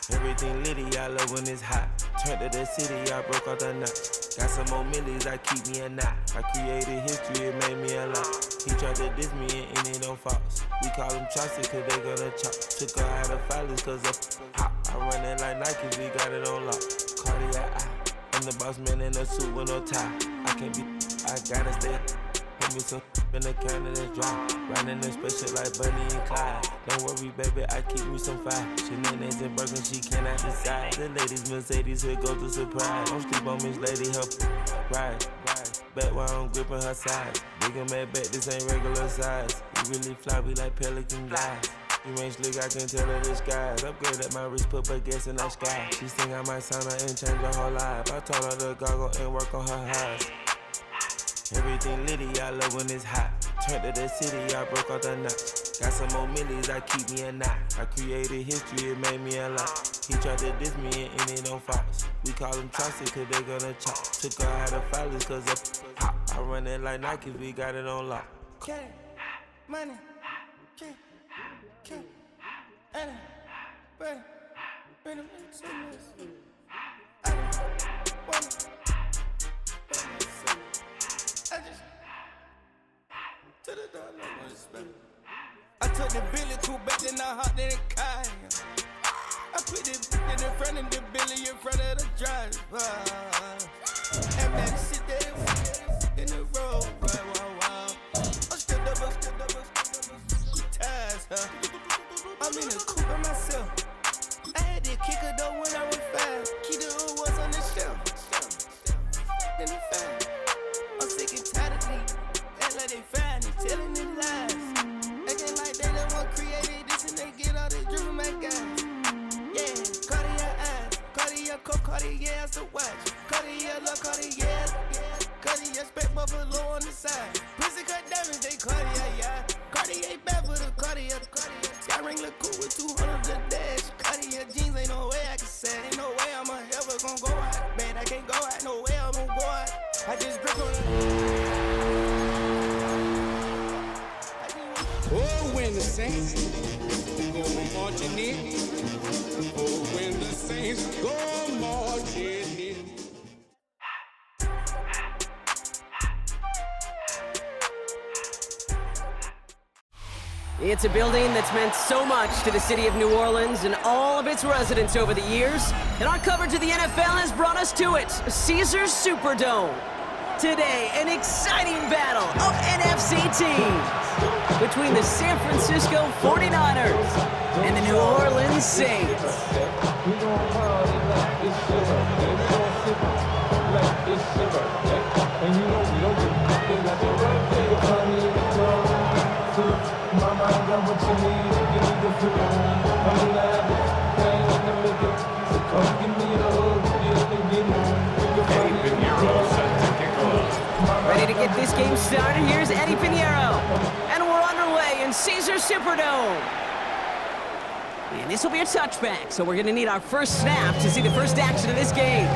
Everything litty, I love when it's hot. Turned to the city, I broke out the notch. Got some more millies, I keep me a knot. I created history, it made me a lot. He tried to diss me and it don't false. We call them chopsticks cause they gonna chop. Took her out of filers cause of hop. I run it like Nike, we got it on lock. Cardiac eye. I'm the boss man in a suit with no tie. I can't be, I gotta stay. Give me some in the can of this dry. Riding in special like Bunny and Clyde. Don't worry, baby, I keep me some fire. Shenanigans and Birkin, she cannot decide. The ladies, Mercedes, here go to surprise. Don't sleep on Miss Lady, help ride. Back while I'm gripping her side. Nigga mad back, this ain't regular size. You really fly, we like pelican guys. You ain't slick, I can tell her the skies. Upgrade at my wrist, put baguettes in the sky. She think I might sign her and change her whole life. I told her to goggle and work on her highs. Everything litty, I love when it's hot. Turned to the city, I broke out the notch. Got some more millies, I keep me a knot. I created history, it made me a lot. He tried to diss me and it don't false. We call them chopsticks cause they gonna chop. Took her out of filers cause of pop. I run it like Nike, we got it on lock. Cash, money, cash, money, bring I took the Billy cool back, then I hopped in the car. I put the in front of the Billy in front of the driver. And man, sit there in the road, wow. I'm still double, ties, huh? I'm in the coupe by myself. I had to kick her though when I was 5. Keep the old was on the shelf. In the fast. I'm sick and tired of me. Act like they find it, telling them lies. Acting like they the one created this and they get all this drip from my guys. Yeah, Cartier eyes, Cartier coat, Cartier ass to watch. Cartier look, Cartier, Cartier spec buffalo on the side. Pussy cut diamonds, they Cartier, yeah. Cartier bad for the Cartier. Sky ring look cool with 200 the dash. Cartier jeans, ain't no way I can say. Ain't no way I'm ever gonna go out. Man, I can't go out, no way I'm gonna go out. I just grip on it. Oh, when the Saints go marching in. Oh, when the Saints go marching in. It's a building that's meant so much to the city of New Orleans and all of its residents over the years, and our coverage of the NFL has brought us to it, Caesars Superdome. Today, an exciting battle of NFC teams between the San Francisco 49ers and the New Orleans Saints. Ready to get this game started? Here's Eddie Pinheiro. And we're underway in Caesars Superdome. And this will be a touchback, so we're going to need our first snap to see the first action of this game.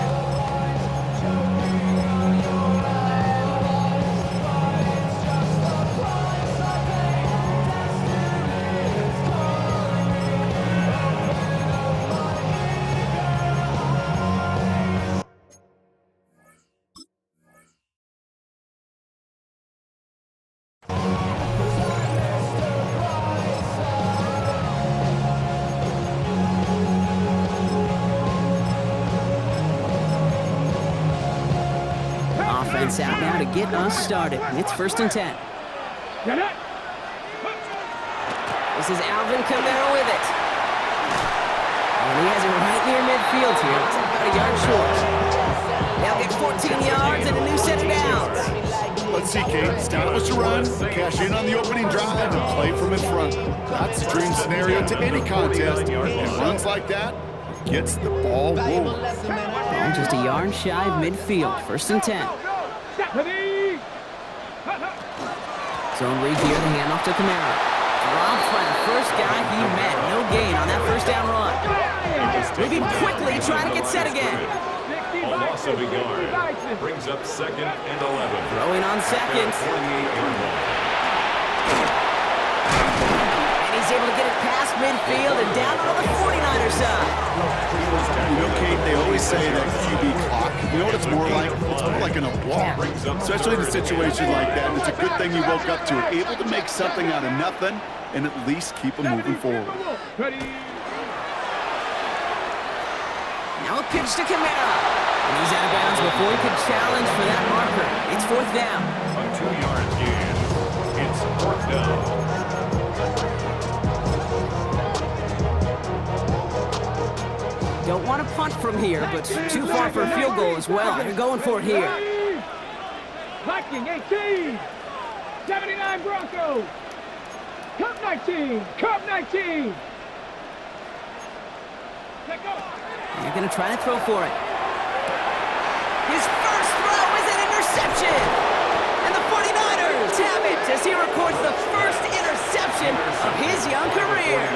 Out now to get us started. It's 1st and 10. This is Alvin Kamara with it. And he has it right near midfield here. It's about a yard short. They'll get 14 yards and a new set of downs. Let's see, Kate. Establish a run, cash in on the opening drive, and play from in front. That's a dream scenario to any contest. And runs like that gets the ball rolling. Ball just a yard shy of midfield. 1st and 10. Zone read here, the handoff to Kamara. Dropped by the first guy he met. No gain on that first down run. Moving quickly, trying to get set again. A loss of a yard. Brings up 2nd and 11. Throwing on 2nd. And he's able to get it past midfield and down on the 49er side. You know, Kate, they always say that QB clock, you know what it's more like? It's more like an applause, especially in a situation like that. And it's a good thing you woke up to it, able to make something out of nothing and at least keep them moving forward. Now a pitch to Kamara. And he's out of bounds before he could challenge for that marker. It's 4th down. A 2-yard gain. It's 4th down. Don't want to punt from here, but too far for a field goal as well. They're going for it here. Viking 18, 79 Broncos, Cup 19, Cup 19. They're going to try to throw for it. His first throw is an interception. And the 49ers have it as he records the first interception of his young career.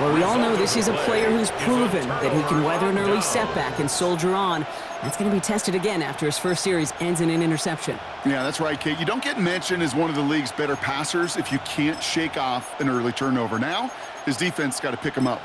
Well, we all know this is a player who's proven that he can weather an early setback and soldier on. That's going to be tested again after his first series ends in an interception. Yeah, that's right, Kate. You don't get mentioned as one of the league's better passers if you can't shake off an early turnover. Now, his defense got to pick him up.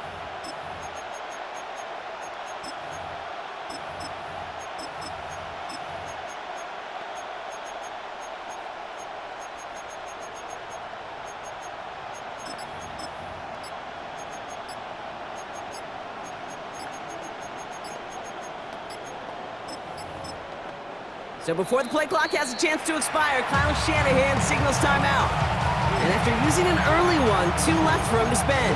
So before the play clock has a chance to expire, Kyle Shanahan signals timeout. And after using an early one, 2 left for him to spend.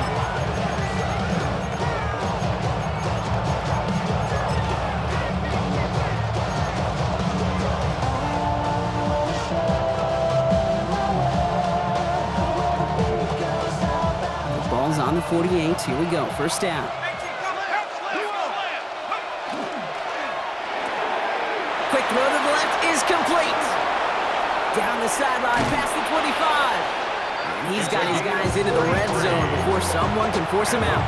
The ball's on the 48. Here we go. First down. Quick throw to the left is complete. Down the sideline, past the 25. And he's got his guys into the red zone before someone can force him out.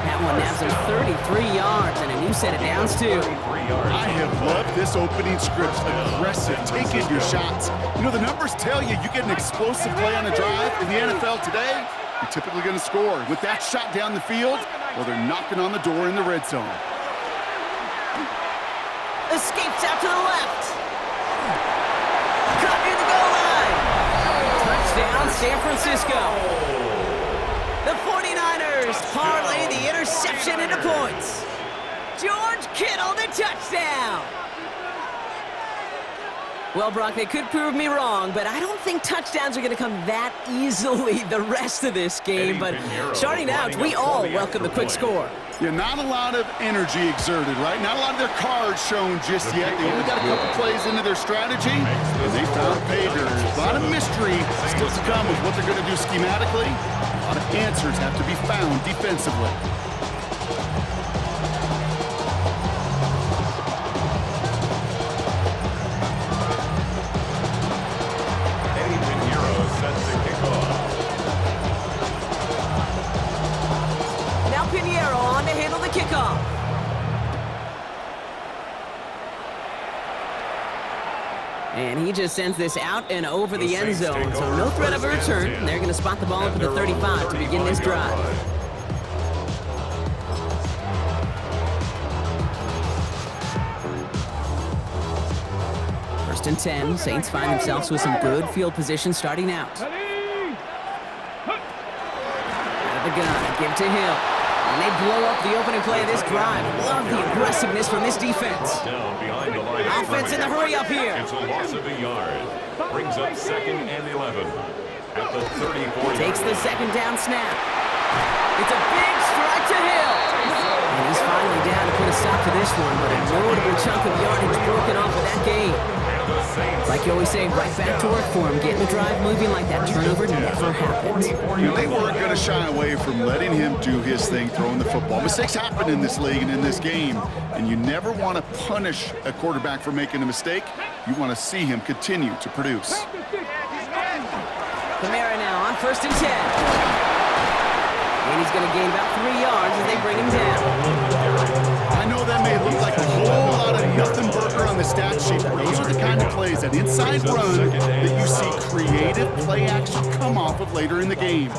That one nabs him 33 yards and a new set of downs, too. I have loved this opening script. Aggressive, taking your shots. You know, the numbers tell you get an explosive play on a drive. In the NFL today, you're typically going to score. With that shot down the field, well, they're knocking on the door in the red zone. Escapes out to the left. Cut near the goal line. Touchdown, San Francisco. The 49ers parlay the interception into points. George Kittle, the touchdown. Well, Brock, they could prove me wrong, but I don't think touchdowns are going to come that easily the rest of this game. But starting out, we all welcome the quick score. Yeah, not a lot of energy exerted, right? Not a lot of their cards shown just yet. They only got a couple plays into their strategy, and they found pay dirt. A lot of mystery still to come with what they're going to do schematically. A lot of answers have to be found defensively. And he just sends this out and over the end zone, so no threat of a return. They're going to spot the ball up at the 35 to begin this drive. First and 10, Saints find themselves with some good field position starting out. Out of the gun, give to Hill. And they blow up the opening play of this drive. Love the aggressiveness from this defense. Offense in the hurry up here. It's a loss of a yard. Brings up 2nd and 11. At the 34. Takes the second down snap. It's a big strike to Hill. And he's finally down to put a stop to this one, but a notable chunk of yardage broken off of that game. Like you always say, right back to work for him. Getting the drive moving like that turnover never happened. They weren't going to shy away from letting him do his thing, throwing the football. Mistakes happen in this league and in this game, and you never want to punish a quarterback for making a mistake. You want to see him continue to produce. Kamara now on 1st and 10. And he's going to gain about 3 yards as they bring him down. I know that may look like a whole lot of nothing burger on on the stat sheet, but those are the kind of plays, that inside run, that you see creative play action come off of later in the game.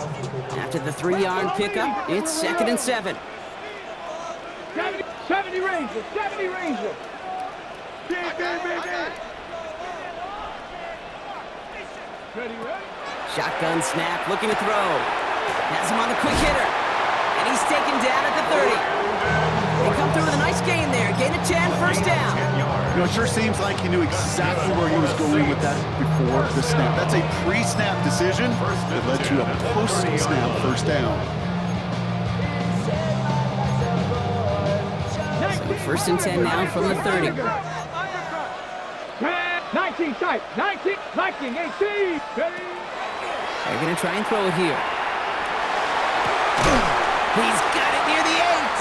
After the 3-yard pickup, it's 2nd and 7. 70 Rangers, 70 Rangers. Ready. Shotgun snap, looking to throw. Has him on the quick hitter. And he's taken down at the 30. They come through with a nice gain there. Gain of 10, first down. You know, it sure seems like he knew exactly where he was going with that before the snap. That's a pre-snap decision that led to a post-snap first down. So 1st and 10 now from the 30. 19 tight, 19, liking, 18. Ready. They're going to try and throw it here. He's got it near the 8.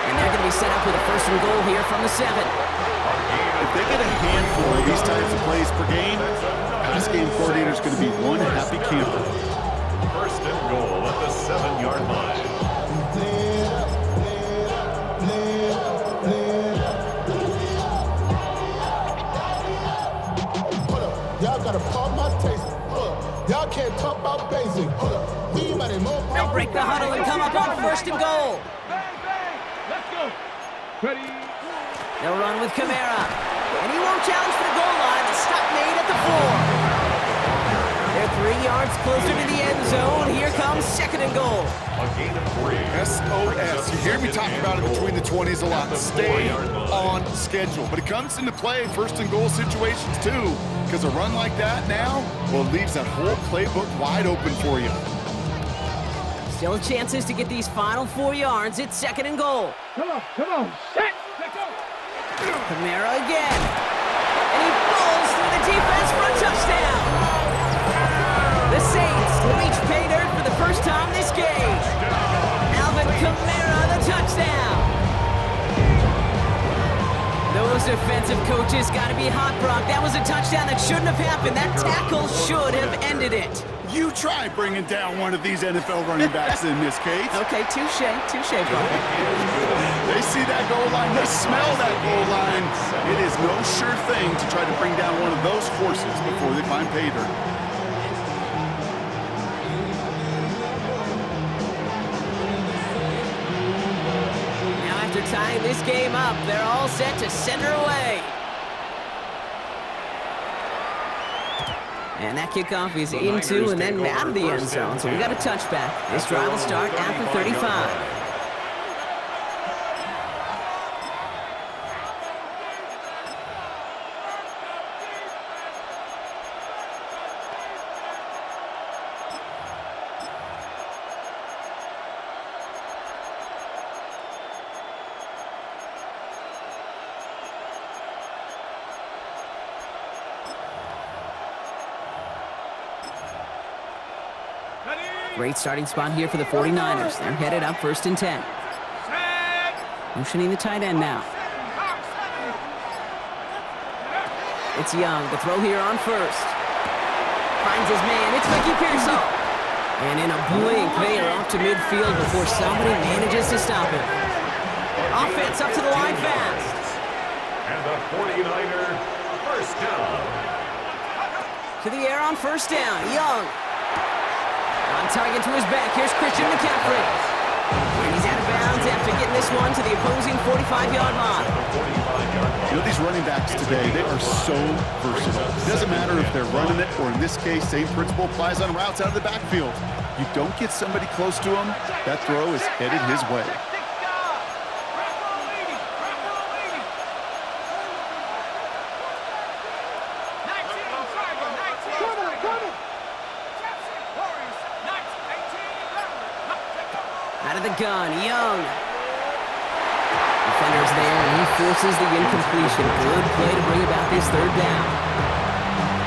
And they're going to be set up with a 1st and goal here from the 7. If they get a handful of these types of plays per game, pass game coordinator is going to be one happy camper. 1st and goal at the 7-yard line. Y'all gotta pump my taste. Y'all can't talk about basic. They'll break the huddle and come up on 1st and goal. Let's go. Ready. They'll run with Kamara. And he won't challenge for the goal line. The stop made at the 4. They're 3 yards closer to the end zone. Here comes 2nd and goal. A gain of 3. SOS. You hear me talk about it between the 20s a lot. Stay on schedule. But it comes into play 1st and goal situations too. Because a run like that now, well, it leaves that whole playbook wide open for you. Still chances to get these final 4 yards. It's 2nd and goal. Come on, set, let's go. Kamara again. And he bowls through the defense for a touchdown. The Saints reach pay dirt for the first time this game. Alvin Kamara, the touchdown. Those defensive coaches got to be hot, Brock. That was a touchdown that shouldn't have happened. That tackle should have ended it. You try bringing down one of these NFL running backs in this case. Okay, touche, Brock. They see that goal line. They smell that goal line. It is no sure thing to try to bring down one of those horses before they find pay dirt. Tying this game up, they're all set to center away. And that kickoff is into and then out of the end zone, so we got a touchback. This drive will start at the 35. Great starting spot here for the 49ers. They're headed up 1st and 10. Motioning the tight end now. It's Young. The throw here on 1st. Finds his man. It's Ricky Pearsall. And in a blink, they are off to midfield before somebody manages to stop him. Offense up to the line fast. And the 49er, 1st down. To the air on 1st down. Young. On target to his back, here's Christian McCaffrey. And he's out of bounds after getting this one to the opposing 45-yard line. You know, these running backs today, they are so versatile. It doesn't matter if they're running it, or in this case, same principle applies on routes out of the backfield. You don't get somebody close to him, that throw is headed his way. Out of the gun, Young. Defender's there, and he forces the incompletion. Good play to bring about this 3rd down.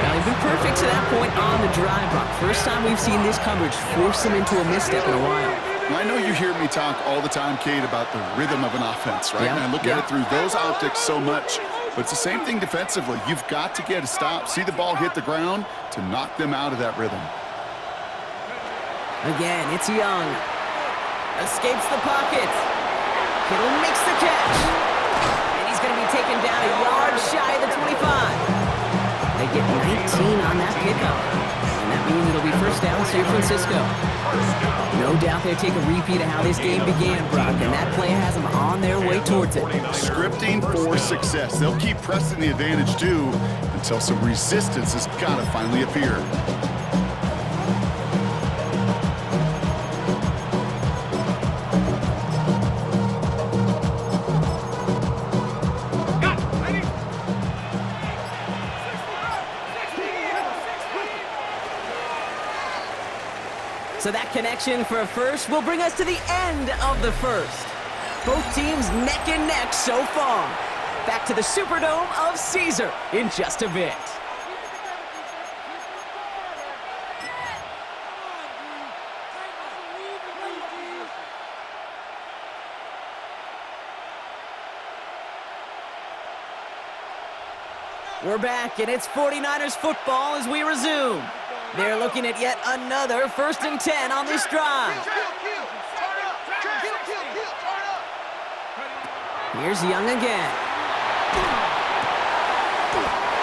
Well, he's been perfect to that point on the drive, Brock. First time we've seen this coverage force him into a misstep in a while. I know you hear me talk all the time, Kate, about the rhythm of an offense, right? And I look at it through those optics so much. But it's the same thing defensively. You've got to get a stop, see the ball hit the ground to knock them out of that rhythm. Again, it's Young. Escapes the pocket. Kittle makes the catch. And he's going to be taken down a yard shy of the 25. They get 19 on that pickup. And that means it'll be first down San Francisco. No doubt they take a repeat of how this game began, Brock, and that play has them on their way towards it. Scripting for success. They'll keep pressing the advantage, too, until some resistance has got to finally appear. So that connection for a first will bring us to the end of the first. Both teams neck and neck so far. Back to the Superdome of Caesar in just a bit. We're back, and it's 49ers football as we resume. They're looking at yet another 1st and 10 on this drive. Here's Young again.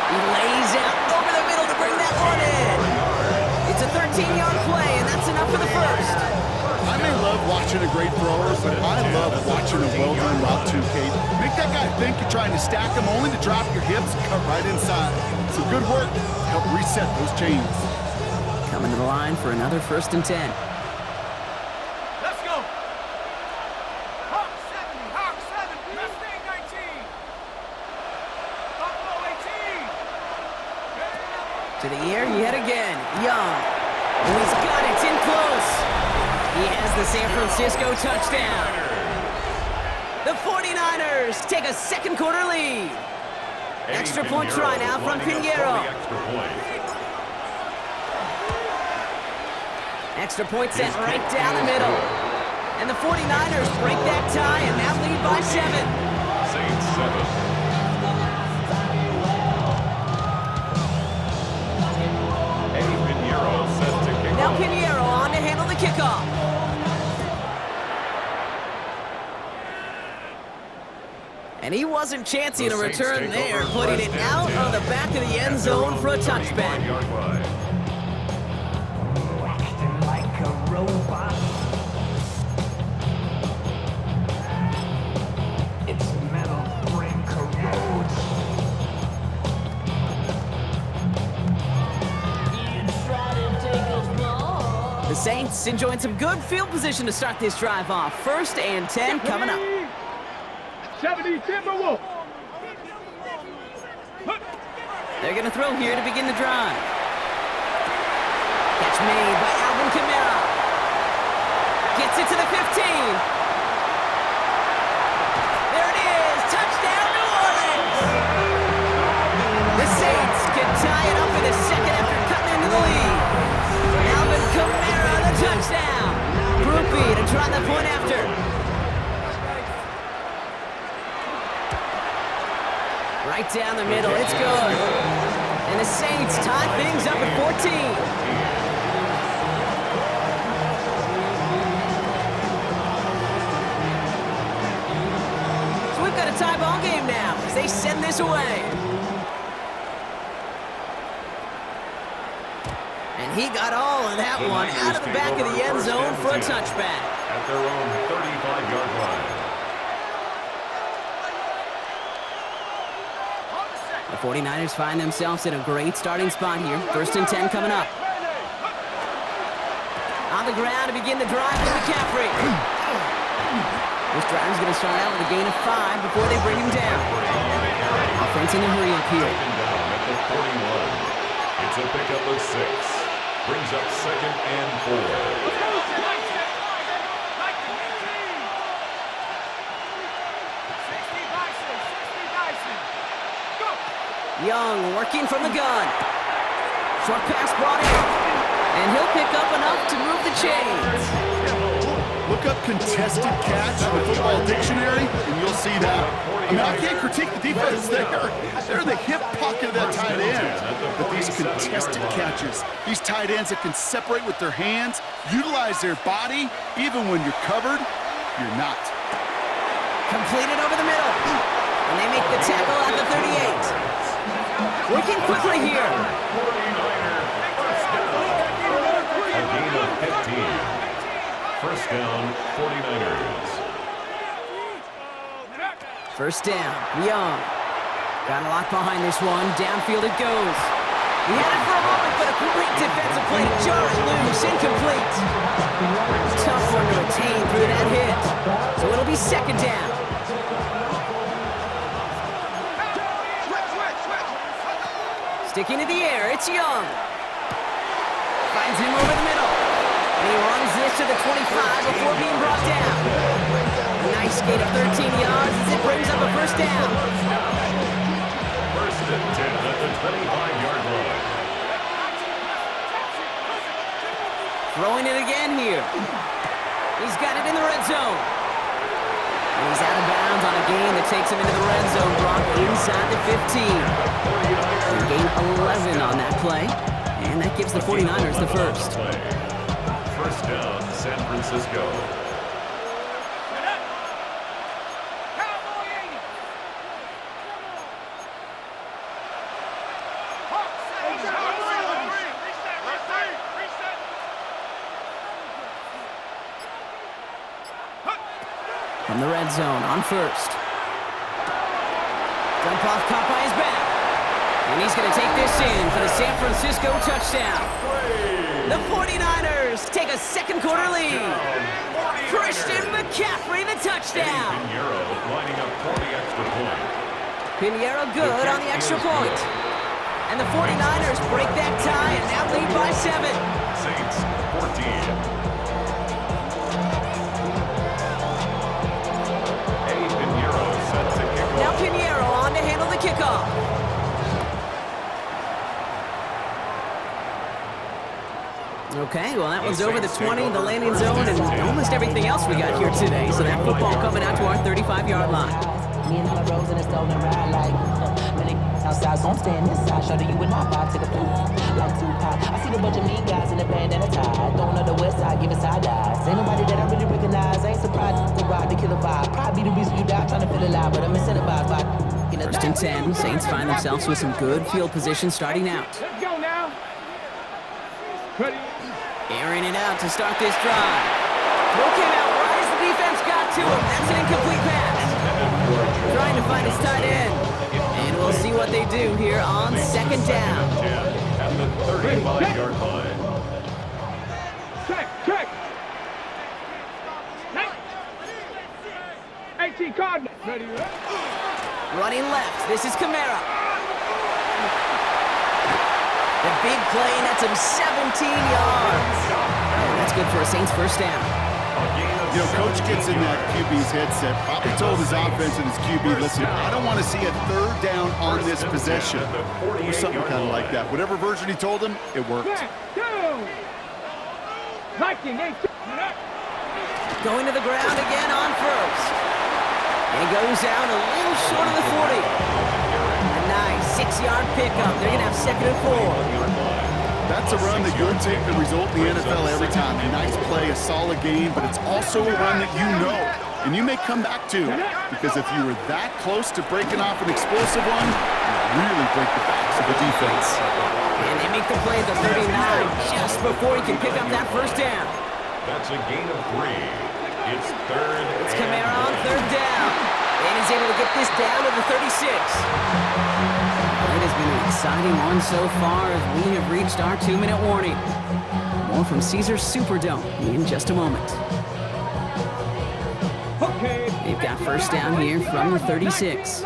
He lays out over the middle to bring that one in. It's a 13-yard play, and that's enough for the first. I may love watching a great thrower, but I love watching a well-done route too, Kate. Make that guy think you're trying to stack him only to drop your hips and cut right inside. Some good work to help reset those chains. Coming to the line for another 1st and 10. Let's go. Hawk 70, Hawk 7, Mustang 19. Buffalo 18. To the air yet again. Young. Oh, he's got it. It's in close. He has the San Francisco touchdown. The 49ers take a second quarter lead. Extra point try now from Pinheiro. Extra point sent right down the middle. And the 49ers break that tie and now lead by 7. Saints 7. Now Pinheiro on to handle the kickoff. And he wasn't chancing a return there, putting it out of the back of the end zone for a touchback. Like a robot. Its metal frame corrodes. The Saints enjoying some good field position to start this drive off. 1st and 10 coming up. 70 Timberwolves. They're going to throw here to begin the drive. Catch made by Alvin Kamara. Gets it to the 15. There it is. Touchdown, New Orleans. The Saints can tie it up in a second after cutting into the lead. Alvin Kamara, the touchdown. Groupie to try the point after. Right down the middle, it's good. And the Saints tie things up at 14. So we've got a tie ball game now as they send this away. And he got all of that one out of the back of the end zone for a touchback. At their own 35-yard line. The 49ers find themselves in a great starting spot here. 1st and 10 coming up. On the ground to begin the drive for McCaffrey. This drive is going to start out with a gain of 5 before they bring him down. Offense in a hurry up here. Taken down at the 41. It's a pickup of 6. Brings up 2nd and 4. Young working from the gun. Short pass brought in. And he'll pick up enough to move the chains. Look up contested catch in the football dictionary, and you'll see that. I mean, I can't critique the defense there. They're the hip pocket of that tight end. But these contested catches, these tight ends that can separate with their hands, utilize their body, even when you're covered, you're not. Completed over the middle. And they make the tackle at the 38. Working quickly here. 49er first down. A gain of 15. First down, 49ers. First down, Young. Got a lot behind this one. Downfield it goes. He had it for a moment, but a great defensive play. Jar it loose, incomplete. Tough one to retain through that hit. So it'll be second down. Sticking to the air, it's Young. Finds him over the middle. And he runs this to the 25 before being brought down. A nice gain of 13 yards as it brings up a first down. First and 10 at the 25-yard line. Throwing it again here. He's got it in the red zone. And he's out of bounds on a gain that takes him into the red zone, Brock, inside the 15. And gain 11 on that play. And that gives the 49ers the first. First down, San Francisco. From the red zone on first. Dump off caught by his back. And he's going to take this in for the San Francisco touchdown. The 49ers take a second quarter lead. Christian McCaffrey, the touchdown. Pinheiro lining up for the extra point. Pinheiro good on the extra point. And the 49ers break that tie and now lead by 7. Saints 14. Now Pinheiro on to handle the kickoff. Okay, well that one's over the 20, the landing zone, and almost everything else we got here today. So that football coming out to our 35-yard line. Me and Holly Rose in a stolen ride like many outside, so I'm staying inside. Show you and I vibe to the food like Tupac. I see the bunch of mean guys in the band and a tie. Throwing on the west side, giving side eyes. Ain't nobody that I really recognize. I ain't surprised to ride the killer vibe. Probably the reason you die trying to feel alive, but I'm incentivized by. First and 10, Saints find themselves with some good field position starting out. Let's go now. Ready. Airing it out to start this drive. Throw came out right as the defense got to him. That's an incomplete pass. Trying to find his tight end. And we'll see what they do here on second down. At the 35-yard line. Check. 18 Cardinals. Ready. Running left, this is Kamara. The big play, and that's him 17 yards. And that's good for a Saints first down. You know, coach gets in that QB's headset, probably told his offense and his QB, listen, I don't want to see a third down on this possession. Or something kind of like that. Whatever version he told him, it worked. Viking 18. Going to the ground again on first. And he goes down a little short of the 40. A nice 6-yard pickup. They're going to have second and 4. That's a run that you'll take the result in the NFL every time. A nice play, a solid game, but it's also a run that you know, and you may come back to, because if you were that close to breaking off an explosive one, you really break the backs of the defense. And they make the play at the 39 just before he can pick up that first down. That's a gain of 3. It's third. It's Kamara on third down. And he's able to get this down to the 36. It has been an exciting one so far as we have reached our 2-minute warning. More from Caesars Superdome in just a moment. Okay. They've got first down here from the 36.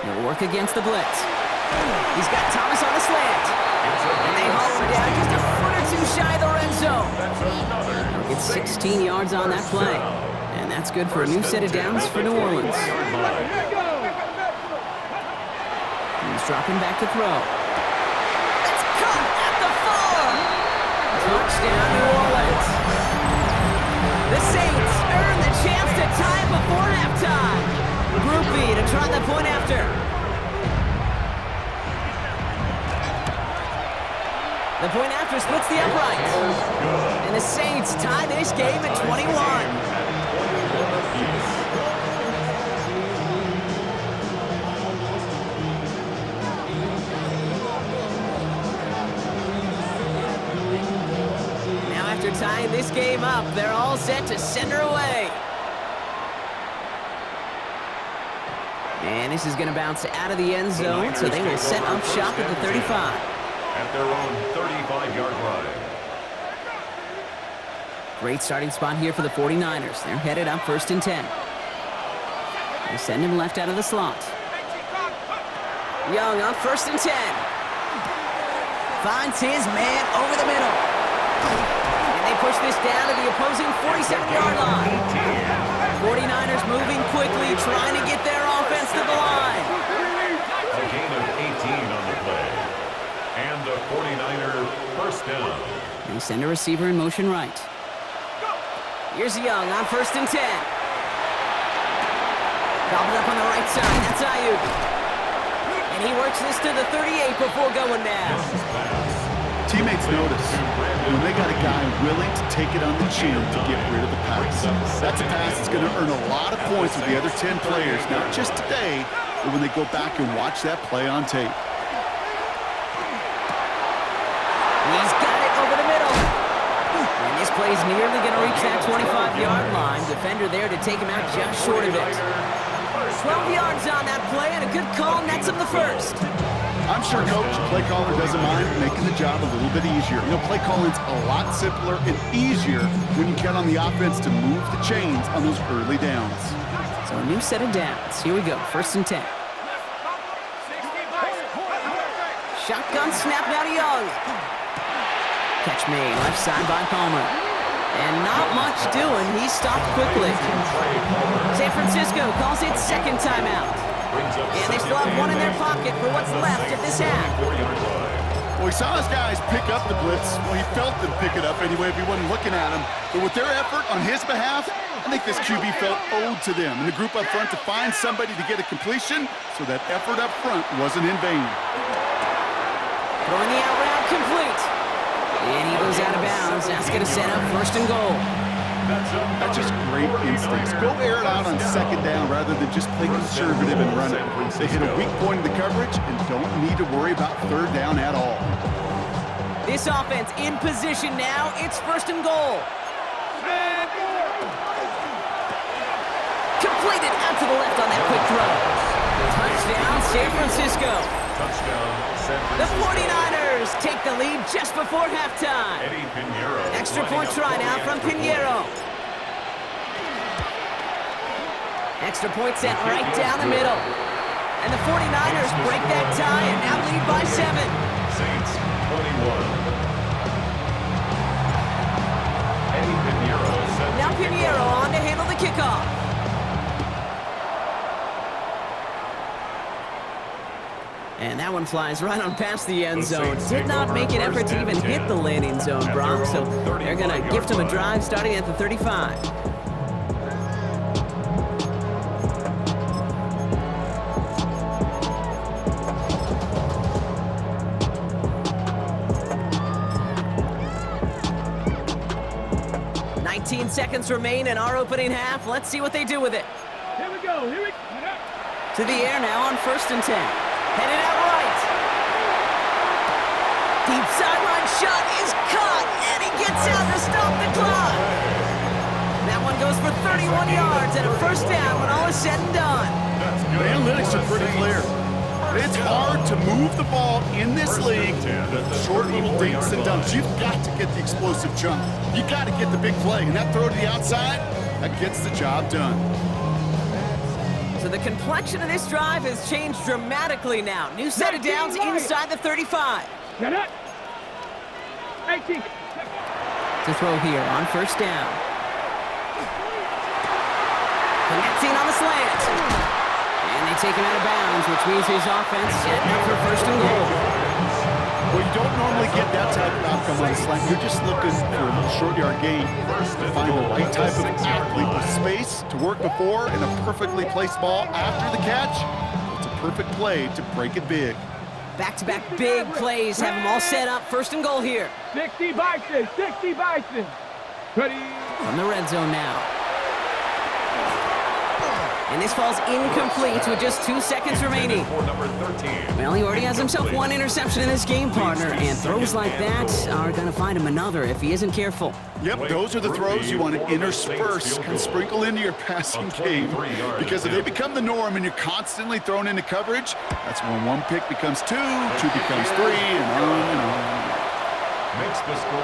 He'll work against the blitz. He's got Thomas on a slant. And they haul him down just a foot or two shy of the red zone. He'll get 16 yards on that play. And that's good for a new set of downs for New Orleans. He's dropping back to throw. It's caught at the 4. Touchdown, New Orleans. The Saints earn the chance to tie it before halftime. Group B to try the point after. The point after splits the uprights. And the Saints tie this game at 21. apiece. Now after tying this game up, they're all set to send her away. And this is going to bounce out of the end zone, so they will set up shop at the 35. At their own 35-yard line. Great starting spot here for the 49ers. They're headed up 1st and 10. They send him left out of the slot. Young on 1st and 10. Finds his man over the middle. And they push this down to the opposing 47-yard line. 49ers moving quickly, trying to get their offense to the line. A gain of 18 on the play. And a 49er first down. They send a receiver in motion right. Here's Young on 1st and 10. Gobbled up on the right side. That's Ayuk. And he works this to the 38 before going down. Teammates notice when they got a guy willing to take it on the chin to get rid of the pass. That's a pass that's going to earn a lot of points with the other 10 players, not just today, but when they go back and watch that play on tape. He's got it over the middle. And this play's nearly going to reach that 25-yard line. Defender there to take him out just short of it. 12 yards on that play, and a good call nets him the first. I'm sure Coach, play caller doesn't mind making the job a little bit easier. You know, play calling's a lot simpler and easier when you count on the offense to move the chains on those early downs. So a new set of downs. Here we go, 1st and 10. Shotgun snap now to Young. Catch made, left side by Palmer. And not much doing, he's stopped quickly. San Francisco calls it second timeout. And they still have one in their pocket for what's left of this half. Well, he saw his guys pick up the blitz. Well, he felt them pick it up anyway if he wasn't looking at him. But with their effort on his behalf, I think this QB felt owed to them and the group up front to find somebody to get a completion, so that effort up front wasn't in vain. Throwing the out route complete. And he goes out of bounds. That's going to set up 1st and goal. That's just great instincts. Go air it out on 2nd down rather than just play conservative and run it. They hit a weak point in the coverage and don't need to worry about 3rd down at all. This offense in position now. It's 1st and goal. Completed out to the left on that quick throw. Touchdown, San Francisco. Touchdown, San Francisco. The 49ers take the lead just before halftime. Eddie Pinheiro. Extra point try now from Pinheiro. Extra point set right down the middle. And the 49ers break that tie and now lead by 7. Saints 21. Eddie Pinheiro set. Now Pinheiro on to handle the kickoff. And that one flies right on past the end zone. Did not make an effort to even hit the landing zone, Brock. So they're going to gift him a drive starting at the 35. Seconds remain in our opening half. Let's see what they do with it. Here we go. To the air now on 1st and 10. Headed out right. Deep sideline shot is caught, and he gets out to stop the clock. That one goes for 31 yards and a 1st down when all is said and done. The analytics are pretty clear. It's hard to move the ball in this league with short little dinks and dumps. You've got to get the explosive jump. You've got to get the big play. And that throw to the outside, that gets the job done. So the complexion of this drive has changed dramatically now. New set of downs inside the 35. Get it. 18. To throw here on 1st down. Connecting on the slant. And they take him out of bounds, which means his offense setting up for 1st and goal. Well, you don't normally get that type of outcome on the slant. You're just looking for a little short yard gain. Find the right type of athlete with space to work before and a perfectly placed ball after the catch. It's a perfect play to break it big. Back-to-back big plays have them all set up. 1st and goal here. 60 Bison. 60 Bison. Ready. From the red zone now. And this falls incomplete with just 2 seconds remaining. Well, he already has himself 1 interception in this game, partner, and throws like that are going to find him another if he isn't careful. Yep, those are the throws you want to intersperse and sprinkle into your passing game, because if they become the norm and you're constantly thrown into coverage, that's when 1 pick becomes 2, 2 becomes 3, and on and on.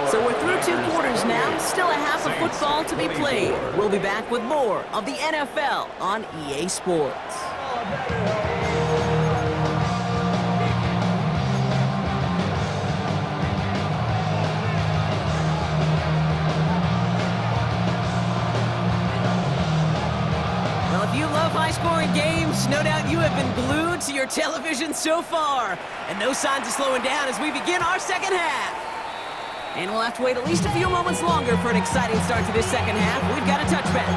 So we're through 2 quarters now, still a half of football to be played. We'll be back with more of the NFL on EA Sports. Well, if you love high-scoring games, no doubt you have been glued to your television so far. And no signs of slowing down as we begin our second half. And we'll have to wait at least a few moments longer for an exciting start to this second half. We've got a touchback.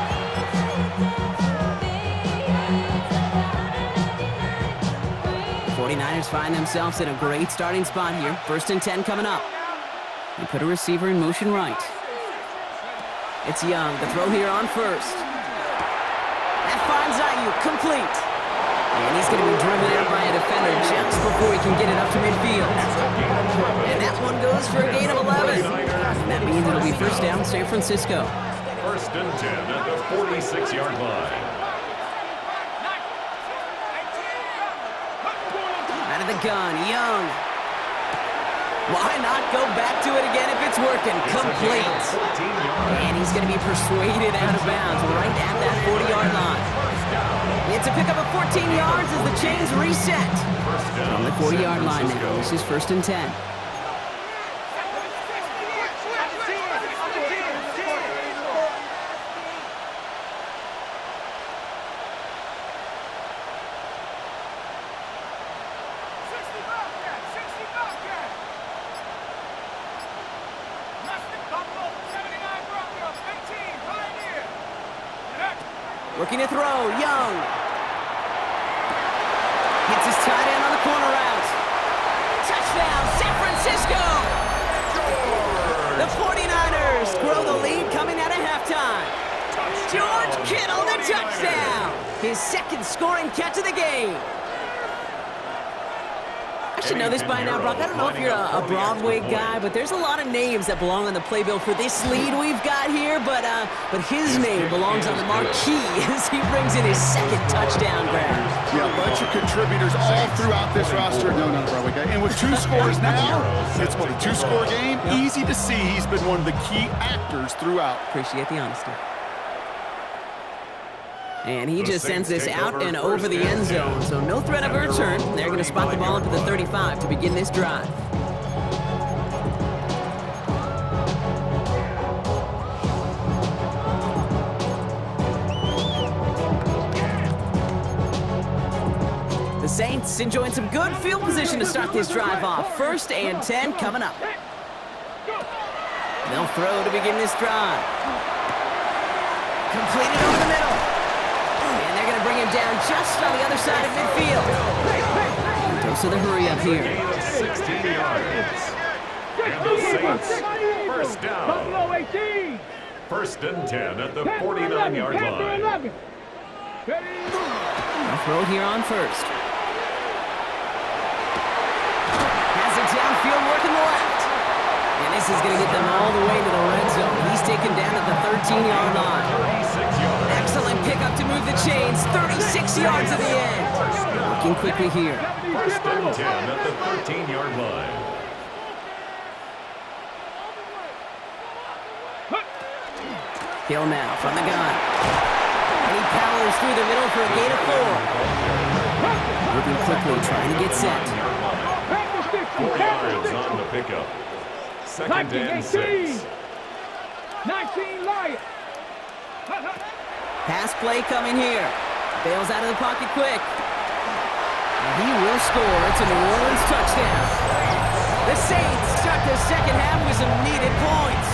49ers find themselves in a great starting spot here. 1st and 10 coming up. They put a receiver in motion right. It's Young, the throw here on 1st. That finds Ayuk, complete. And he's going to be driven out by a defender just before he can get it up to midfield. And that one goes for a gain of 11. That means it'll be 1st down, San Francisco. 1st and 10 at the 46-yard line. Out of the gun, Young. Why not go back to it again if it's working? Complete. And he's going to be persuaded out of bounds right at that 40-yard line. It's a pickup of 14 yards as the chains reset. From the 40-yard line now, this is 1st and 10. Looking to throw, Young. Hits his tight end on the corner route. Touchdown, San Francisco! The 49ers grow the lead coming out of halftime. George Kittle, the touchdown! His 2nd scoring catch of the game. I should know this by now, Brock. I don't know if you're a Broadway guy, but there's a lot of names that belong on the playbill for this lead we've got here, but his name belongs on the marquee as he brings in his 2nd touchdown grab. Yeah, a bunch of contributors all throughout this roster. No, not a Broadway guy. And with 2 scores now, it's what, a 2-score game? Yep. Easy to see he's been one of the key actors throughout. Appreciate the honesty. And he just sends this out and over the end zone, so no threat of a return. They're going to spot the ball up at the 35 to begin this drive. The Saints enjoying some good field position to start this drive off. 1st and 10 coming up. They'll throw to begin this drive. Completed over the middle. Bring him down just on the other side of midfield. Dose of the hurry up here. 16 yards. And the Saints, 1st down. 1st and 10 at the 49-yard line. A throw here on 1st. Has it downfield working the left. And this is going to get them all the way to the red zone. He's taken down at the 13-yard line. 36 yards. Excellent pickup to move the chains. 36 yards at the end. Working quickly here. 1st and 10 at the 13-yard line. Hill now from the gun. And he powers through the middle for a gain of 4. Moving quickly, trying to get set. 4 yards on the pickup. 2nd and 6. 19 Lions. Pass play coming here. Bails out of the pocket quick. And he will score. It's a New Orleans touchdown. The Saints start their second half with some needed points.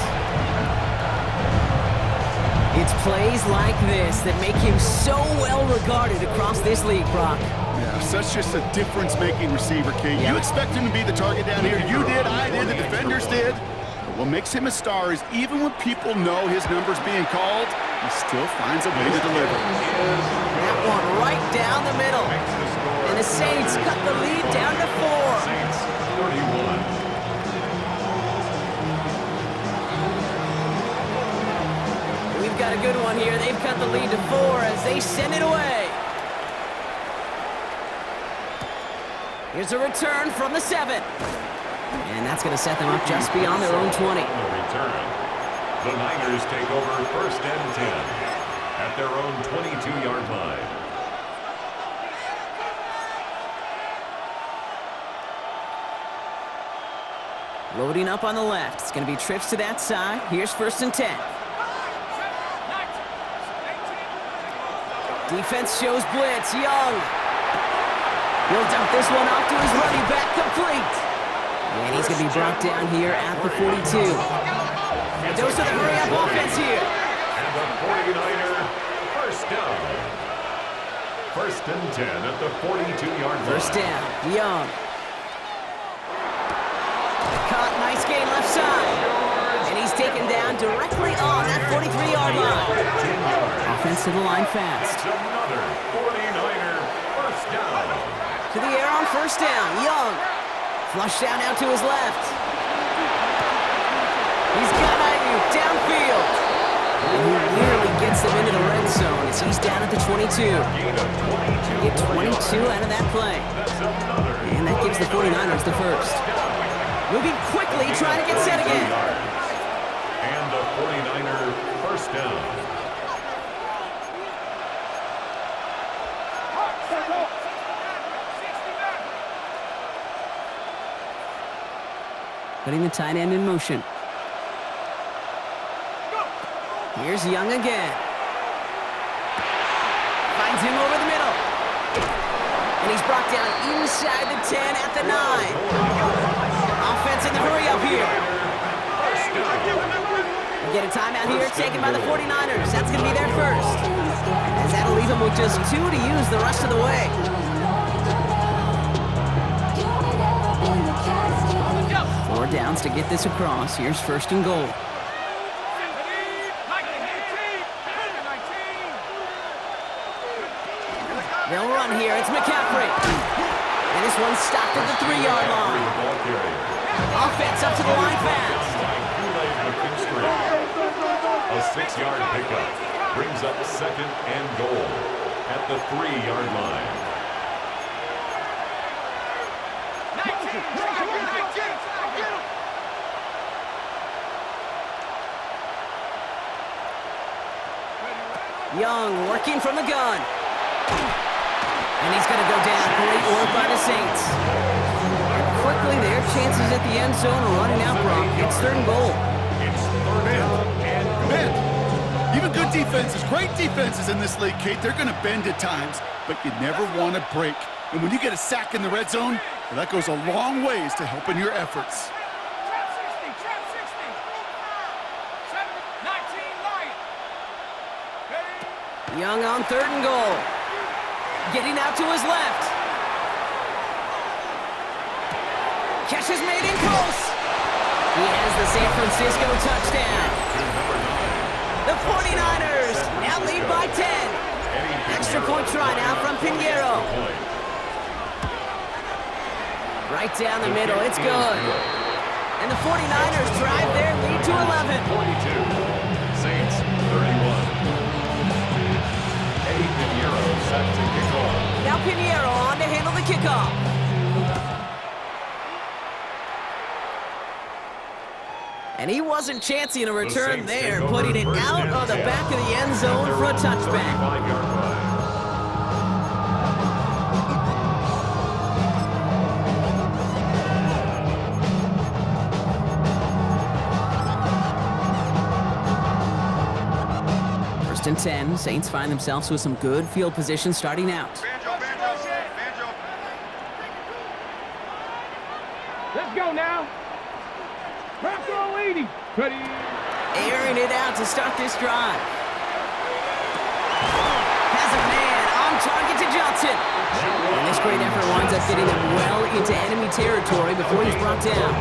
It's plays like this that make him so well regarded across this league, Brock. Yeah, such just a difference-making receiver, Kate. You expect him to be the target down here. You did, I did, the defenders did. But what makes him a star is even when people know his number's being called, he still finds a way to deliver. That one right down the middle. And the Saints cut the lead down to 4. Saints 31. We've got a good one here. They've cut the lead to 4 as they send it away. Here's a return from the 7. And that's going to set them up just beyond their own 20. The return. The Niners take over 1st and 10 at their own 22-yard line. Loading up on the left. It's going to be trips to that side. Here's 1st and 10. Defense shows blitz. Young. He'll dump this one off to his running back, complete. And he's going to be brought down here at the 42. A dose of the hurry-up offense here. And the 49er, 1st down. 1st and 10 at the 42-yard line. 1st down, Young. Caught, nice gain left side. And he's taken down directly on that 43-yard line. Offense to the line fast. It's another 49er, 1st down. To the air on 1st down, Young. Flush down now to his left. He's got Ayuk downfield. And he nearly gets them into the red zone as he's down at the 22. Get 22 out of that play. And that gives the 49ers the 1st. Moving quickly, trying to get set again. And the 49er 1st down. Putting the tight end in motion. Here's Young again. Finds him over the middle. And he's brought down inside the 10 at the 9. Offense in the hurry up here. We get a timeout here taken by the 49ers. That's going to be their 1st. As that'll leave them with just 2 to use the rest of the way. Four downs to get this across. Here's 1st and goal. They'll run here. It's McCaffrey. And this one's stopped at the 3-yard line. Offense up to the line fast. A 6-yard pickup brings up 2nd and goal at the 3-yard line. Young working from the gun. And he's going to go down. Great work by the Saints. And quickly, their chances at the end zone are running out, Brock. It's 3rd and goal. It's 3rd and Man, even good defenses, great defenses in this league, Kate, they're going to bend at times, but you never want to break. And when you get a sack in the red zone, well, that goes a long ways to helping your efforts. Young on 3rd and goal. Getting out to his left. Catch is made in close. He has the San Francisco touchdown. The 49ers now lead by 10. Extra point try now from Pinheiro. Right down the middle, it's good. And the 49ers drive their lead to 11. 42, Saints 31. Pinheiro set to kick off. Now Pinheiro on to handle the kickoff. And he wasn't chancing a return there, putting it out of the back of the end zone for a touchback. And 10, Saints find themselves with some good field position starting out. Let's go now. Crack on 80. Ready. Airing it out to start this drive. Has a man on target to Johnson. And this great effort winds up getting them well into enemy territory before he's brought down.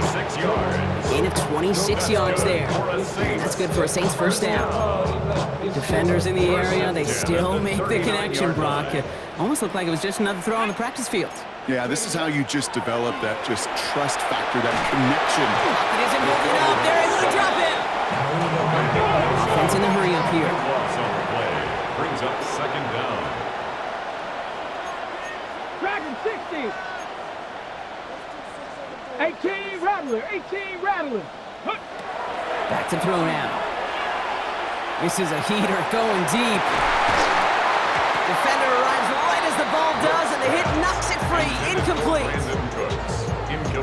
Gain of 26 yards there. And that's good for a Saints first down. Defenders in the area, they still make the connection, Brock. It almost looked like it was just another throw on the practice field. Yeah, this is how you just develop that just trust factor, that connection. It isn't holding up. They're able to drop him. Offense in the hurry up here. Loss on the play brings up second down. Dragon 60. 18 Rattler. 18 Rattler. Back to throw now. This is a heater going deep. Defender arrives right as the ball does, and the hit knocks it free. Incomplete.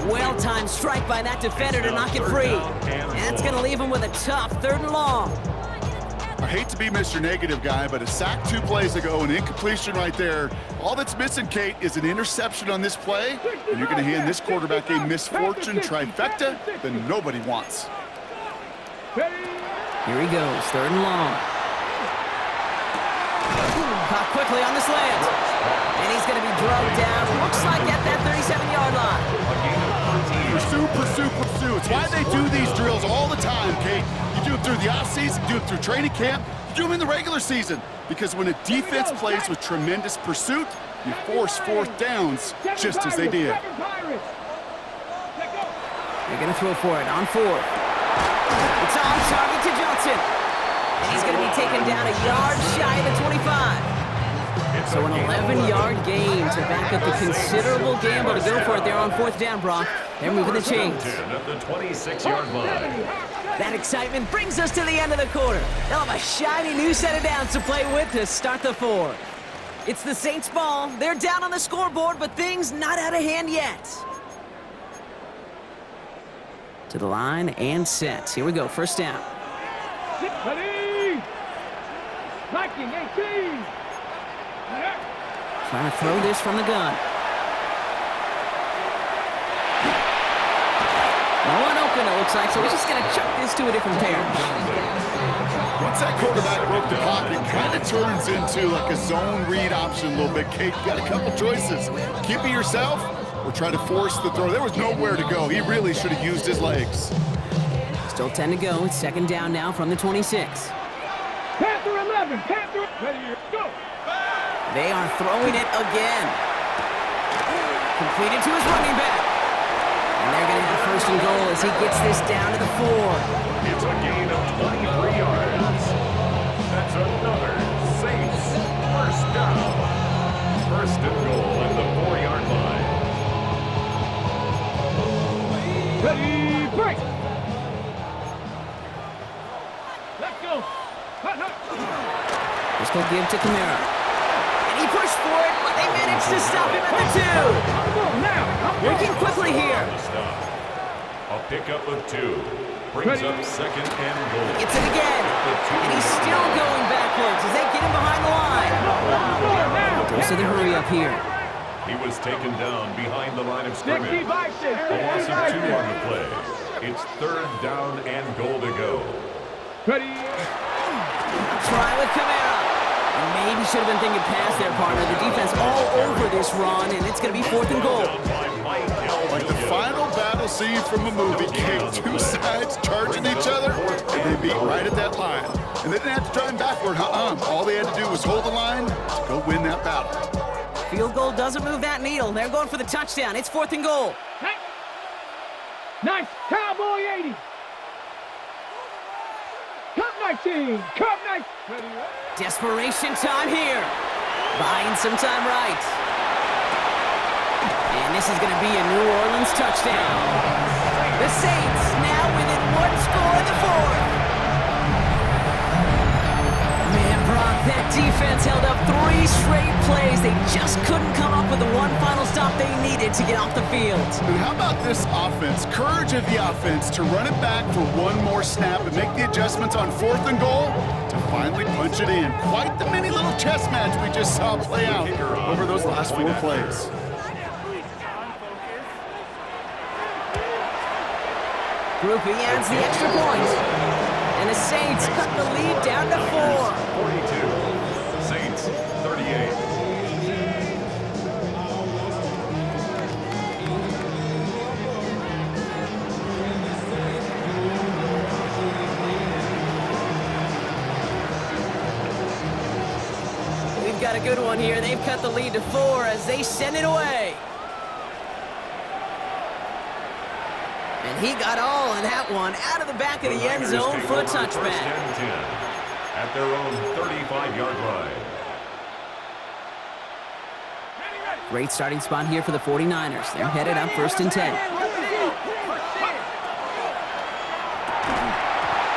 Well-timed strike by that defender to knock it free. And it's going to leave him with a tough 3rd and long. I hate to be Mr. Negative guy, but a sack 2 plays ago, an incompletion right there. All that's missing, Kate, is an interception on this play, and you're going to hand this quarterback a misfortune trifecta that nobody wants. Here he goes, 3rd and long. Caught quickly on the slant. And he's going to be drugged down, looks like at that 37-yard line. Pursue, pursue, pursue. It's why they do these drills all the time, Kate. You do it through the offseason, you do it through training camp, you do them in the regular season. Because when a defense plays with tremendous pursuit, you force 4th downs just as they did. They're going to throw for it on 4th. It's on target to Johnson. And he's going to be taken down a yard shy of the 25. So an 11-yard gain to back up the considerable gamble to go for it there on 4th down, Brock. They're moving the chains. At the 26-yard line. That excitement brings us to the end of the quarter. They'll have a shiny new set of downs to play with to start the 4th. It's the Saints' ball. They're down on the scoreboard, but things not out of hand yet. To the line and set. Here we go, 1st down. Viking 18. Trying to throw this from the gun. One open, it looks like, so he's just going to chuck this to a different pair. Once that quarterback broke the pocket, it kind of turns into like a zone read option a little bit. Kate, you got a couple choices. Keep it yourself or try to force the throw. There was nowhere to go. He really should have used his legs. Still 10 to go. It's 2nd down now from the 26. Panther 11. Panther. Ready, go. They are throwing it again. Completed to his running back. And they're going to have 1st and goal as he gets this down to the 4. It's a gain of 23 yards. That's another Saints 1st down. 1st and goal at the 4-yard line. Ready, break. Let's go. Just going to give to Kamara. And he pushed for it, but they managed to stop him at the 2. Working quickly here. A pickup of 2. Brings up 2nd and goal. Gets it again. And he's still going backwards as they get him behind the line. Goes to the hurry up here. He was taken down behind the line of scrimmage. A loss of 2 on the play. It's 3rd down and goal to go. Ready. Try with Kamara. And maybe should have been thinking pass there, partner. The defense all over this run, and it's going to be 4th and goal. Like the final battle scene from a movie, Kate, 2 sides charging each other, and they beat right at that line. And they didn't have to drive backward, All they had to do was hold the line to go win that battle. Field goal doesn't move that needle. They're going for the touchdown. It's 4th and goal. Nice. Cowboy 80. Cup 19. Cup 19. Desperation time here. Buying some time right. And this is going to be a New Orleans touchdown. The Saints now within 1 score in the 4th. Man, Brock, that defense held up 3 straight plays. They just couldn't come up with the one final stop they needed to get off the field. And how about this offense? Courage of the offense to run it back for 1 more snap and make the adjustments on 4th and goal to finally punch it in. Quite the mini little chess match we just saw play out over those last 4 plays. Groupie adds the extra point. And the Saints cut the lead down to 4. 42. Saints 38. got a good one here. They've cut the lead to 4 as they send it away. And he got all in that one out of the back of the end zone for a touchback. At their own 35-yard line. Great starting spot here for the 49ers. They're headed up 1st and 10.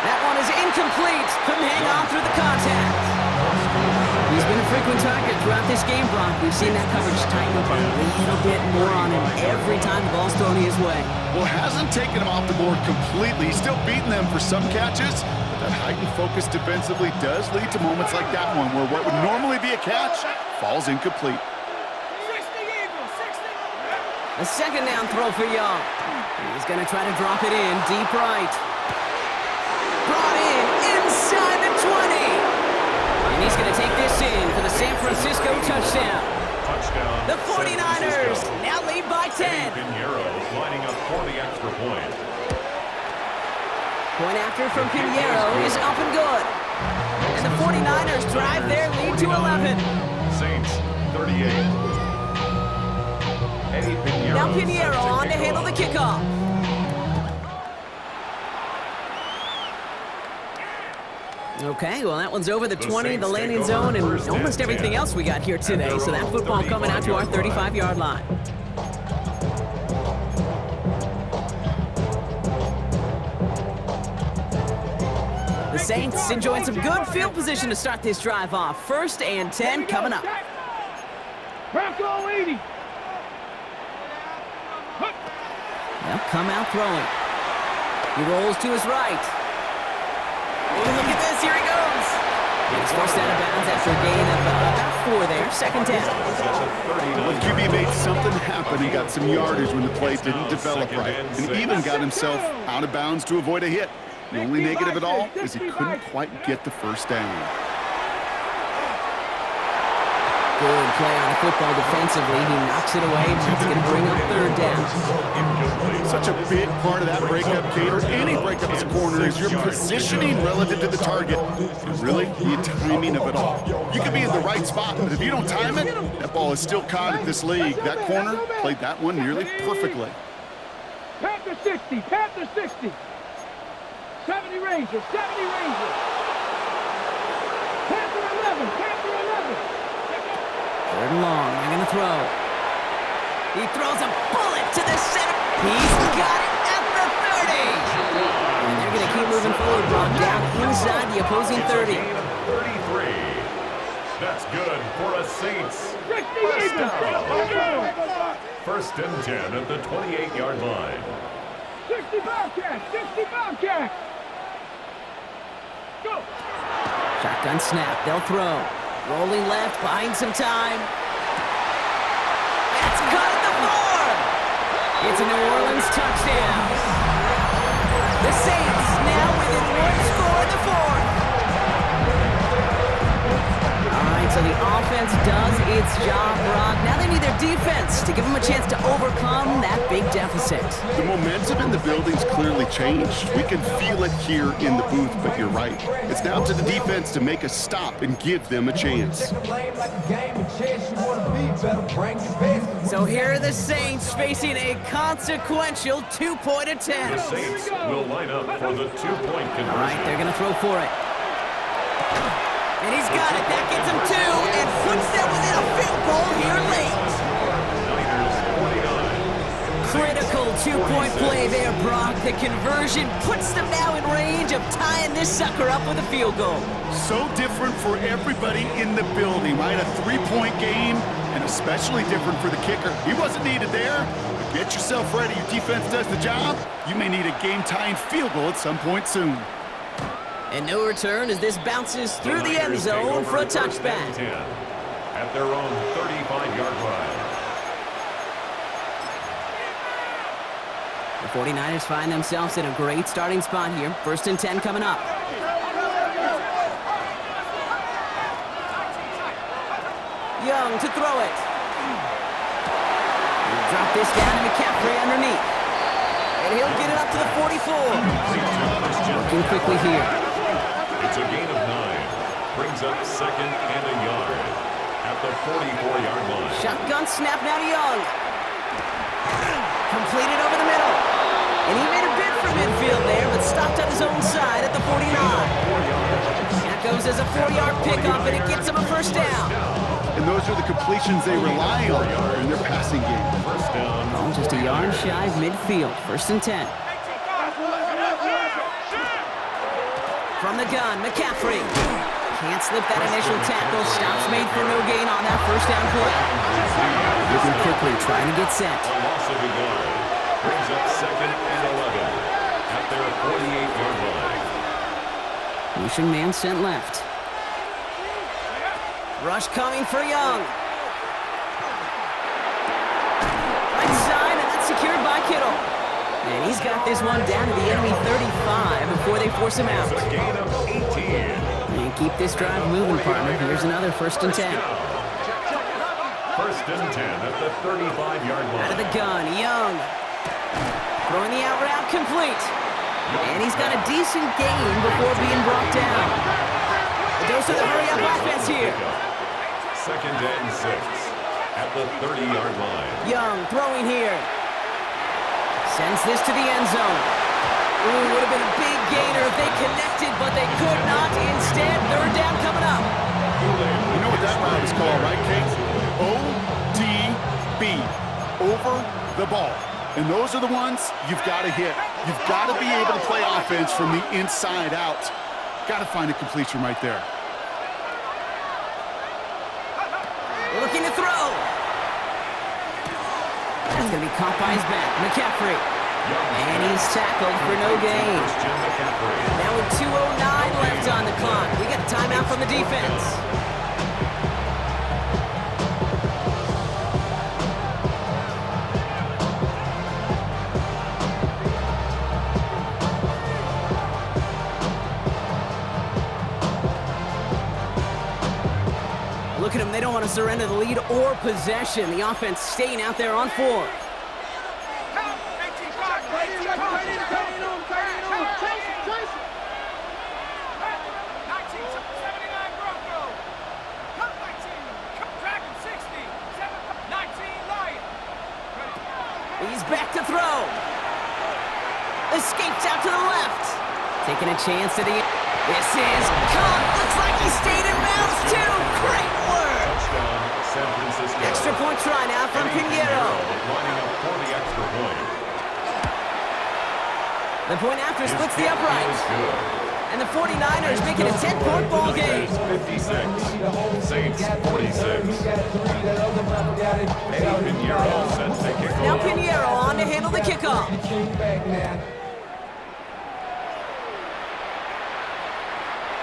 That one is incomplete. Couldn't hang on through the contact. He's been a frequent target throughout this game, Brock. We've seen that coverage tighten up a little bit more on him every time the ball's thrown his way. Well, hasn't taken him off the board completely. He's still beating them for some catches, but that heightened focus defensively does lead to moments like that one where what would normally be a catch falls incomplete. A second down throw for Young. He's going to try to drop it in deep right. Brought in inside the 20. And he's going to take this in for the San Francisco touchdown. The 49ers now lead by 10. Pinheiro lining up for the extra point. Point after from Pinheiro is up and good. And the 49ers drive their lead to 11. Saints 38. Now Pinheiro on to handle the kickoff. Okay, well, that one's over the 20, the landing zone, and almost everything else we got here today. So that football coming out to our 35-yard line. The Saints enjoying some good field position to start this drive off. 1st and 10 coming up. Bronco 80. They'll come out throwing. He rolls to his right. Oh, look at this, here he goes. He's forced out of bounds after a gain of about 4 there, 2nd down. Well, QB made something happen and got some yardage when the play didn't develop right, and even got himself out of bounds to avoid a hit. The only negative at all is he couldn't quite get the 1st down. Good play on the football defensively. He knocks it away, and that's going to bring up 3rd down. Such a big part of that breakup, Gator. Any breakup as a corner is your positioning relative to the target. And really, the timing of it all. You can be in the right spot, but if you don't time it, that ball is still caught at this league. That corner played that one nearly perfectly. Panther 60, Panther 60. 70 Rangers, 70 Rangers. Panther 11, Panther 11. 3rd and long, they're going to throw. He throws a bullet to the center. He's got it at the 30. And they're going to keep moving forward, Brock, down inside the opposing 30. 33. That's good for a Saints. 1st down. 1st and 10 at the 28-yard line. 60 Bobcats, 60 Bobcats. Go. Shotgun snap, they'll throw. Rolling left, buying some time. That's caught at the 4. It's a New Orleans touchdown. The Saints now within 1 score in the 4th. All right, so the offense does its job, Brock. Now they need their defense to give them a chance to overcome that big deficit. The momentum in the building's clearly changed. We can feel it here in the booth, but you're right. It's now to the defense to make a stop and give them a chance. So here are the Saints facing a consequential 2-point attempt. The Saints will line up for the 2-point conversion. All right, they're going to throw for it. And he's got it. That gets him 2 and puts them within a field goal here late. Critical 2-point play there, Brock. The conversion puts them now in range of tying this sucker up with a field goal. So different for everybody in the building, right? A 3-point game, and especially different for the kicker. He wasn't needed there. But get yourself ready. Your defense does the job. You may need a game-tying field goal at some point soon. And no return as this bounces through the end zone for a touchback. At their own 35-yard line. The 49ers find themselves in a great starting spot here. 1st and 10 coming up. Young to throw it. He'll drop this down to McCaffrey underneath. And he'll get it up to the 44. Working quickly here. It's a gain of 9. Brings up 2nd and a yard. the 44-yard line. Shotgun snap now to Young. Completed over the middle. And he made a bid for midfield there, but stopped on his own side at the 49. That goes as a 4-yard pickup, and it gets him a first down. And those are the completions they rely on in their passing game. First down. Ball just a yard shy of midfield. 1st and 10. From the gun, McCaffrey. Can't slip that initial tackle. Stops made for no gain on that first down play. Moving quickly, trying to get set. A loss of a yard. Brings up 2nd and 11 at their 48-yard line. Motion man sent left. Rush coming for Young. Right side, and that's secured by Kittle. And he's got this one down to the enemy 35 before they force him out. It's a gain of 18. And keep this drive moving, partner. Here's another 1st and 10. 1st and 10 at the 35-yard line. Out of the gun, Young. Throwing the out route complete. And he's got a decent gain before being brought down. A dose of the hurry-up offense here. 2nd and 6 at the 30-yard line. Young throwing here. Sends this to the end zone. Ooh, would have been a big gainer if they connected, but they could not. Instead, 3rd down coming up. You know what that route is called, right, Kate? ODB, over the ball. And those are the ones you've got to hit. You've got to be able to play offense from the inside out. Got to find a completion right there. Looking to throw. That's going to be caught by his back. McCaffrey. And he's tackled for no gain. Now with 2:09 left on the clock. We got a timeout from the defense. Look at them. They don't want to surrender the lead or possession. The offense staying out there on 4. He's back to throw. Escapes out to the left. Taking a chance to the... This is caught. Looks like he stayed in bounds too. Great work. Touchdown, San Francisco. Extra point try now from Pinheiro. Lining up for the extra point. The point after splits the upright. Good. And the 49ers make it a 10-point ball game. 56. Saints 46. Pinheiro set to kick off. Now Pinheiro on to handle the kickoff.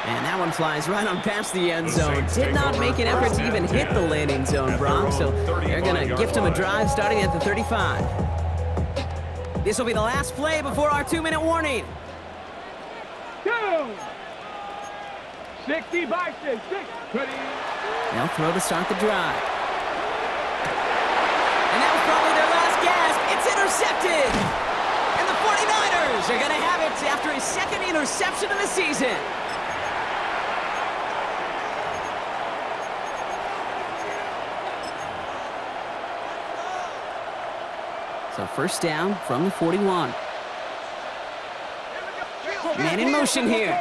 And that one flies right on past the end zone. Did not make an effort to even hit the landing zone, Brock. So they're going to gift him a drive starting at the 35. This will be the last play before our 2-minute warning. 60 by 6. They'll throw to start the drive. And that was probably their last gasp. It's intercepted. And the 49ers are going to have it after his 2nd interception of the season. So 1st down from the 41. Man in motion here.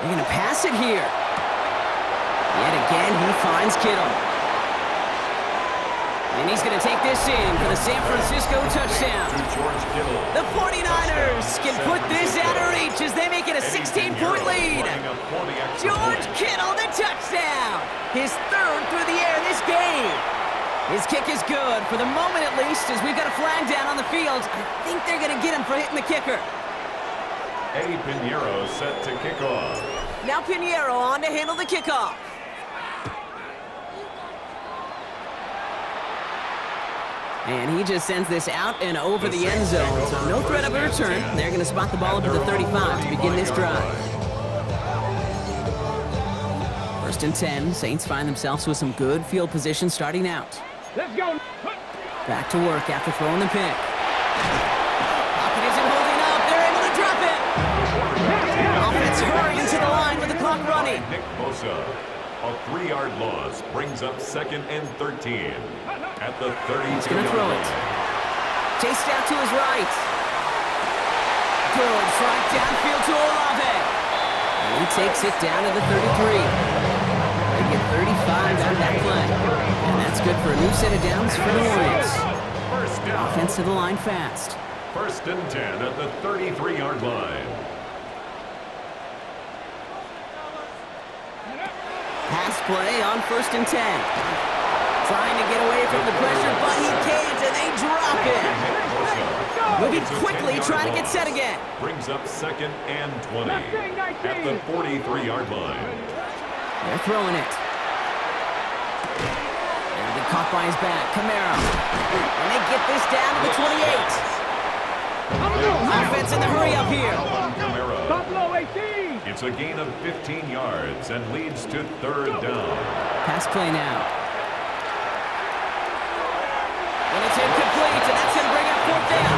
They're going to pass it here. Yet again, he finds Kittle. And he's going to take this in for the San Francisco touchdown. The 49ers can put this out of reach as they make it a 16-point lead. George Kittle, the touchdown. His 3rd through the air this game. His kick is good, for the moment at least, as we've got a flag down on the field. I think they're going to get him for hitting the kicker. Eddie Pinheiro set to kick off. Now Pinheiro on to handle the kickoff. And he just sends this out and over the end zone. So no threat of a return. They're going to spot the ball up at the 35 to begin this drive. 1st and 10. Saints find themselves with some good field position starting out. Let's go. Back to work after throwing the pick. Pocket isn't holding up. Offense hurrying to the line with the clock running. Nick Bosa. A 3-yard loss brings up 2nd and 13 at the 30. He's going to throw it. Chased out to his right. Good front downfield to Olave. And he takes it down to the 33. They get 35 out of that play. And that's good for a new set of downs for New Orleans. First down. Offense to the line fast. 1st and 10 at the 33-yard line. Pass play on 1st and 10. Trying to get away from the pressure, but he can't, and they drop it. Moving quickly, trying to get set again. Brings up 2nd and 20 at the 43-yard line. They're throwing it. And they caught by his back, Camaro. And they get this down to the 28. Offense in the hurry up here. Buffalo 18. It's a gain of 15 yards and leads to 3rd down. Pass play now. And it's incomplete, and that's going to bring up 4th down.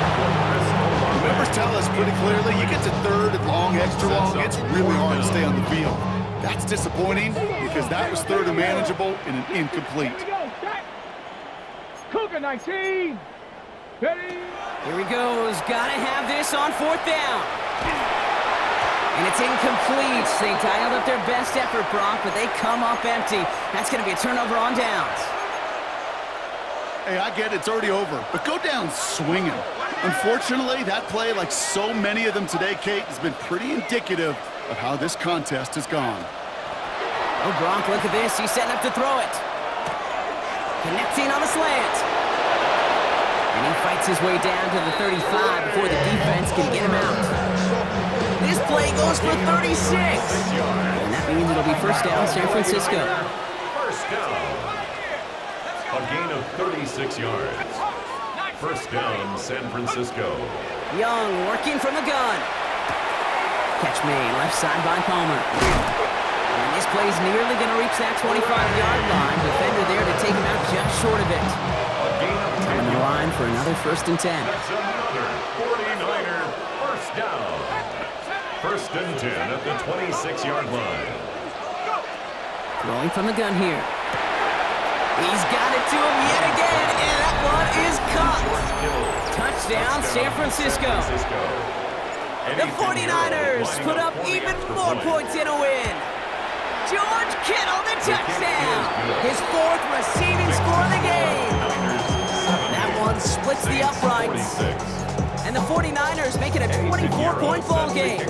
Numbers tell us pretty clearly, you get to 3rd and long, extra long, it's really hard to stay on the field. That's disappointing because that was 3rd and manageable and an incomplete. Cougar 19. Ready? Here he goes. Got to have this on 4th down. And it's incomplete. They dialed up their best effort, Brock, but they come up empty. That's going to be a turnover on downs. Hey, I get it, it's already over, but go down swinging. Unfortunately, that play, like so many of them today, Kate, has been pretty indicative of how this contest has gone. Oh, Brock, look at this. He's setting up to throw it. Connecting on the slant. And he fights his way down to the 35 before the defense can get him out. This play goes for 36. And that means it'll be 1st down, San Francisco. 1st down. A gain of 36 yards. 1st down, San Francisco. Young working from the gun. Catch made, left side by Palmer. And this play's nearly going to reach that 25-yard line. Defender there to take him out just short of it. On the line for another 1st and 10. That's another 49er 1st down. 1st and 10 at the 26-yard line. Throwing from the gun here. He's got it to him yet again, and that one is caught. Touchdown, San Francisco. The 49ers put up even more points in a win. George Kittle, the touchdown. His 4th receiving score of the game. That one splits the uprights. And the 49ers make it a 24-point ball game.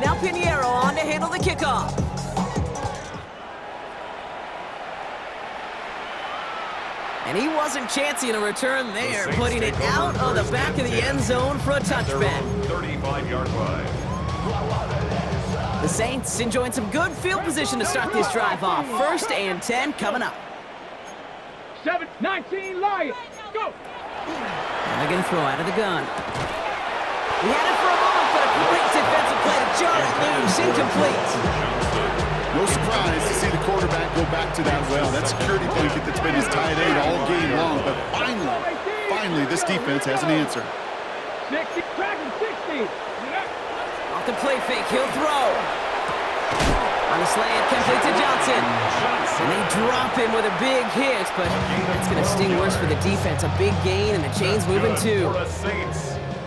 Now Pinheiro on to handle the kickoff. And he wasn't chancing a return there, putting it out of the back of the end zone for a touchback. 35-yard line. The Saints enjoying some good field position to start this drive off. 1st and 10 coming up. 7-19 Lions. Go. And they're going to throw out of the gun. He had it for a moment, but a great defensive play to jar it loose. Incomplete. No surprise to see the quarterback go back to that well. That security blanket that's been his tight end all game long. But finally, this defense has an answer. 60, tracking 60. Off the play fake, he'll throw. On the slant, complete to Johnson. And they drop him with a big hit, but that's going to sting worse for the defense. A big gain, and the chain's moving too.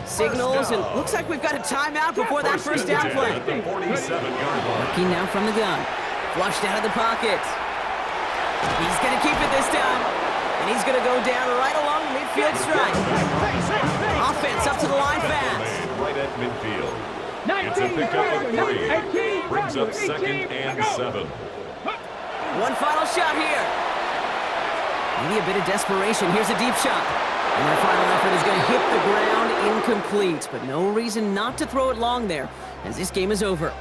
Signals, and looks like we've got a timeout before that 1st down play. Working now from the gun. Flushed out of the pocket. He's going to keep it this time. And he's going to go down right along the midfield stripe. Offense up to the line fast. Right at midfield. It's a pickup of 3. Brings up 2nd and 7. One final shot here. Maybe a bit of desperation. Here's a deep shot. And their final effort is going to hit the ground incomplete. But no reason not to throw it long there, as this game is over.